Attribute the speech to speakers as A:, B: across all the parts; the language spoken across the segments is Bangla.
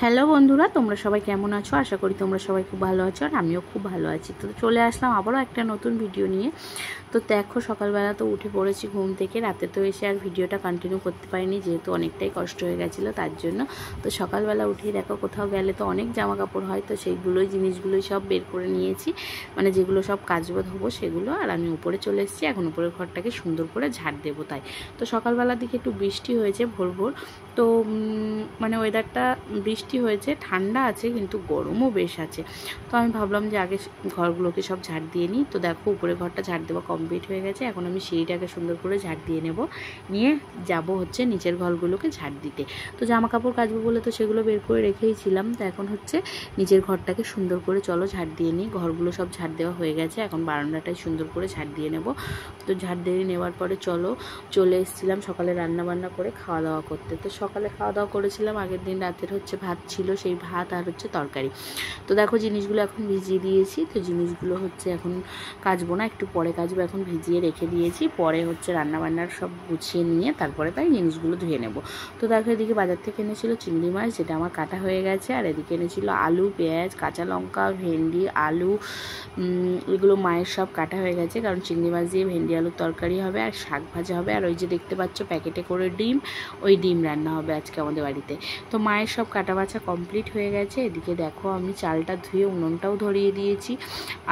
A: হ্যালো বন্ধুরা, তোমরা সবাই কেমন আছো? আশা করি তোমরা সবাই খুব ভালো আছো, আর আমিও খুব ভালো আছি। তো চলে আসলাম আবারও একটা নতুন ভিডিও নিয়ে। তো দেখো, সকালবেলা তো উঠে পড়েছি ঘুম থেকে। রাতে তো এসে আর ভিডিওটা কন্টিনিউ করতে পারিনি, যেহেতু অনেকটাই কষ্ট হয়ে গেছিলো তার জন্য। তো সকালবেলা উঠেই দেখো, কোথাও গেলে তো অনেক জামা কাপড় হয়, তো সেইগুলোই জিনিসগুলোই সব বের করে নিয়েছি, মানে যেগুলো সব কাচবো ধোবো সেগুলো। আর আমি উপরে চলে এসেছি, এখন উপরের ঘরটাকে সুন্দর করে ঝাড় দেবো। তাই তো সকালবেলার দিকে একটু বৃষ্টি হয়েছে ভোর ভোর, তো মানে ওয়েদারটা বৃষ্টি হয়েছে, ঠান্ডা আছে কিন্তু গরমও বেশ আছে। তো আমি ভাবলাম যে আগে ঘরগুলোকে সব ঝাড় দিয়ে নিই। তো দেখো, উপরে ঘরটা ঝাড় দেওয়া কমপ্লিট হয়ে গেছে। এখন আমি সিঁড়িটাকে সুন্দর করে ঝাড় দিয়ে নেব, নিয়ে যাব হচ্ছে নিচের ঘরগুলোকে ঝাড় দিতে। তো জামা কাপড় কাচবো বলে তো সেগুলো বের করে রেখেই ছিলাম। তো এখন হচ্ছে নিচের ঘরটাকে সুন্দর করে চলো ঝাড় দিয়ে নিই। ঘরগুলো সব ঝাড় দেওয়া হয়ে গেছে, এখন বারান্দাটাই সুন্দর করে ঝাড় দিয়ে নেব। তো ঝাড় দিয়ে নেওয়ার পরে চলে এসেছিলাম সকালে রান্না বান্না করে খাওয়া দাওয়া করতে। তো সকালে খাওয়া দাওয়া করেছিলাম, আগের দিন রাতের হচ্ছে ভাত ছিল, সেই ভাত আর হচ্ছে তরকারি। তো দেখো, জিনিসগুলো এখন ভিজিয়ে দিয়েছি। তো জিনিসগুলো হচ্ছে এখন কাচবো না, একটু পরে কাচবো। এখন ভিজিয়ে রেখে দিয়েছি, পরে হচ্ছে রান্নাবান্নার সব গুছিয়ে নিয়ে তারপরে তাই জিনিসগুলো ধুয়ে নেব। তো দেখো, এদিকে বাজার থেকে এনেছিল চিংড়ি মাছ, যেটা আমার কাটা হয়ে গেছে। আর এদিকে এনেছিল আলু, পেঁয়াজ, কাঁচা লঙ্কা, ভেন্ডি, আলু, এগুলো মায়ের সব কাটা হয়ে গেছে, কারণ চিংড়ি মাছ দিয়ে ভেন্ডি আলুর তরকারি হবে, আর শাক ভাজা হবে। আর ওই যে দেখতে পাচ্ছ প্যাকেটে করে ডিম, ওই ডিম রান্না হবে আজকে আমাদের বাড়িতে। তো মায়ের সব কাটা বাছা কমপ্লিট হয়ে গেছে। এদিকে দেখো, আমি চালটা ধুয়ে উনুনটাও ধরিয়ে দিয়েছি।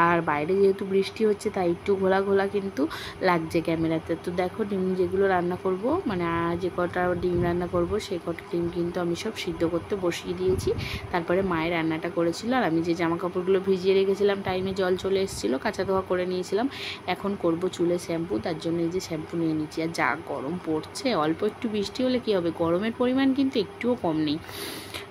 A: আর বাইরে যেহেতু বৃষ্টি হচ্ছে, তাই একটু ঘোলা ঘোলা কিন্তু লাগছে ক্যামেরাতে। তো দেখো, ডিম যেগুলো রান্না করব, মানে যে কটা ডিম রান্না করব, সেই কটা ডিম কিন্তু আমি সব সিদ্ধ করতে বসিয়ে দিয়েছি। তারপরে মায়ের রান্নাটা করেছিল, আর আমি যে জামা কাপড়গুলো ভিজিয়ে রেখেছিলাম, টাইমে জল চলে এসেছিলো, কাঁচা ধোয়া করে নিয়েছিলাম। এখন করব চুলে শ্যাম্পু, তার জন্য এই যে শ্যাম্পু নিয়ে নিচ্ছি। আর যা গরম পড়ছে, অল্প একটু বৃষ্টি হলে কী হবে, গরমের পরিমাণ কিন্তু একটুও কম নেই।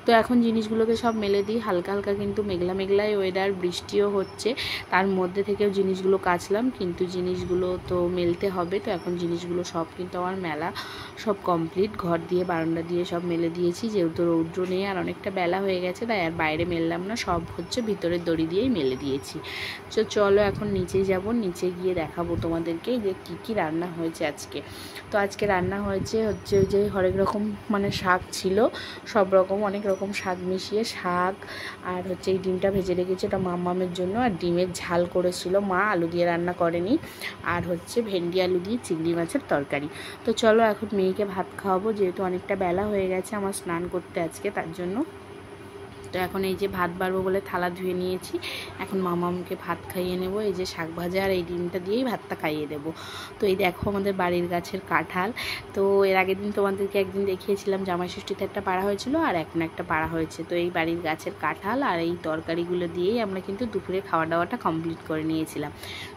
A: তো এখন জিনিসগুলোকে সব মেলে দিই। হালকা হালকা কিন্তু মেঘলা মেঘলাই ওয়েদার, বৃষ্টিও হচ্ছে, তার মধ্যে থেকেও জিনিসগুলো কাচলাম, কিন্তু জিনিসগুলো তো মেলতে হবে। তো এখন জিনিসগুলো সব কিন্তু আমার মেলা সব কমপ্লিট। ঘর দিয়ে বারান্দা দিয়ে সব মেলে দিয়েছি, যেহেতু রৌদ্র নেই আর অনেকটা বেলা হয়ে গেছে, তাই আর বাইরে মেললাম না, সব হচ্ছে ভিতরের দড়ি দিয়েই মেলে দিয়েছি। তো চলো এখন নিচে যাব, নিচে গিয়ে দেখাবো তোমাদেরকে যে কী কী রান্না হয়েছে আজকে। তো আজকে রান্না হয়েছে হচ্ছে যে হরেক রকম, মানে শাক ছিল, সব রকম অনেক রকম শাক মিশিয়ে শাক, আর হচ্ছে এই ডিমটা ভেজে রেখেছি, ওটা মামের জন্য। আর ডিমের ঝাল করেছিল মা, আলু দিয়ে রান্না করেনি। আর হচ্ছে ভেন্ডি আলু দিয়ে চিংড়ি মাছের তরকারি। তো চলো এখন মেয়েকে ভাত খাওয়াবো, যেহেতু অনেকটা বেলা হয়ে গেছে আমার স্নান করতে আজকে, তার জন্য। তো এখন এই যে ভাত বাড়বো বলে থালা ধুয়ে নিয়েছি, এখন মামামকে ভাত খাইয়ে নেব। এই যে শাক ভাজা আর এই ডিমটা দিয়েই ভাতটা খাইয়ে দেবো। তো এই দেখো আমাদের বাড়ির গাছের কাঁঠাল। তো এর আগের দিন তোমাদেরকে একদিন দেখিয়েছিলাম, জামাই ষষ্ঠীতে একটা পাড়া হয়েছিল, আর এখন একটা পাড়া হয়েছে। তো এই বাড়ির গাছের কাঁঠাল আর এই তরকারিগুলো দিয়েই আমরা কিন্তু দুপুরে খাওয়া দাওয়াটা কমপ্লিট করে নিয়েছিলাম।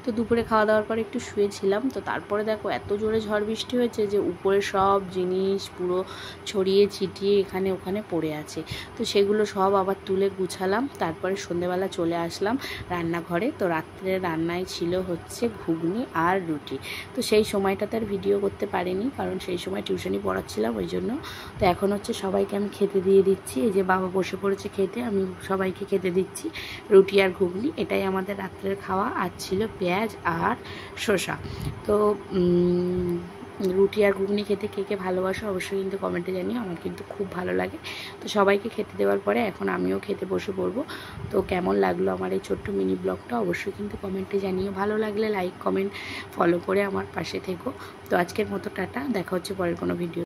A: তো দুপুরে খাওয়া দাওয়ার পর একটু শুয়েছিলাম। তো তারপরে দেখো, এত জোরে ঝড় বৃষ্টি হয়েছে যে উপরে সব জিনিস পুরো ছড়িয়ে ছিটিয়ে এখানে ওখানে পড়ে আছে। তো সেগুলো সব আবার তুলে গুছালাম। তারপরে সন্ধেবেলা চলে আসলাম রান্নাঘরে। তো রাত্রে রান্নায় ছিল হচ্ছে ঘুগনি আর রুটি। তো সেই সময়টাতে আর ভিডিও করতে পারিনি, কারণ সেই সময় টিউশনি পড়াচ্ছিলাম, ওই জন্য। তো এখন হচ্ছে সবাইকে আমি খেতে দিয়ে দিচ্ছি। এই যে বাবা বসে পড়েছে খেতে, আমি সবাইকে খেতে দিচ্ছি রুটি আর ঘুগনি। এটাই আমাদের রাত্রের খাওয়া। আর ছিল পেঁয়াজ আর শসা। তো রুটি আর ঘুগনি খেতে কে কে ভালোবাসো অবশ্যই কিন্তু কমেন্টে জানিও, আমার কিন্তু খুব ভালো লাগে। তো সবাইকে খেতে দেওয়ার পরে এখন আমিও খেতে বসে পড়বো। তো কেমন লাগলো আমার এই ছোট্ট মিনি ব্লগটা অবশ্যই কিন্তু কমেন্টে জানিও। ভালো লাগলে লাইক কমেন্ট ফলো করে আমার পাশে থেকো। তো আজকের মতো টাটা, দেখা হচ্ছে পরের কোনো ভিডিও।